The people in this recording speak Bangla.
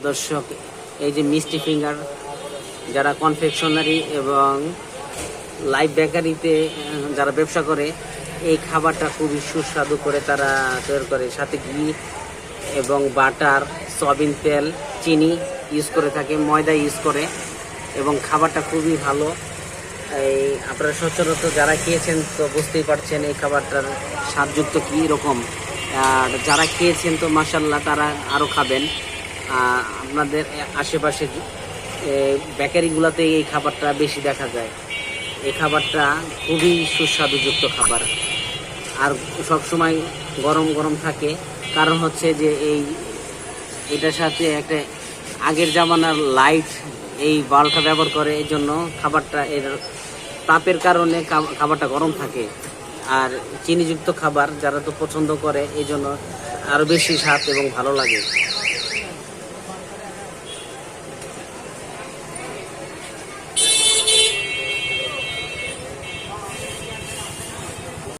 দর্শক, এই যে মিষ্টি ফিঙ্গার যারা কনফেকশনারি এবং লাইভ বেকারিতে যারা ব্যবসা করে, এই খাবারটা খুবই সুস্বাদু করে তারা তৈরি করে। সাথে ঘি এবং বাটার, সয়াবিন তেল, চিনি ইউজ করে থাকে, ময়দা ইউজ করে এবং খাবারটা খুবই ভালো। এই আপনারা সচরাচর যারা খেয়েছেন তো বুঝতেই পারছেন এই খাবারটার স্বাদযুক্ত কী রকম। আর যারা খেয়েছেন তো মাশাআল্লাহ তারা আরও খাবেন। আপনাদের আশেপাশে বেকারিগুলোতে এই খাবারটা বেশি দেখা যায়। এই খাবারটা খুবই সুস্বাদুযুক্ত খাবার, আর সব সময় গরম গরম থাকে। কারণ হচ্ছে যে এটার সাথে একটা আগের জামানার লাইট এই বাল্বটা ব্যবহার করে, এই জন্য খাবারটা এর তাপের কারণে খাবারটা গরম থাকে। আর চিনিযুক্ত খাবার যারা তো পছন্দ করে, এই জন্য আরও বেশি স্বাদ এবং ভালো লাগে।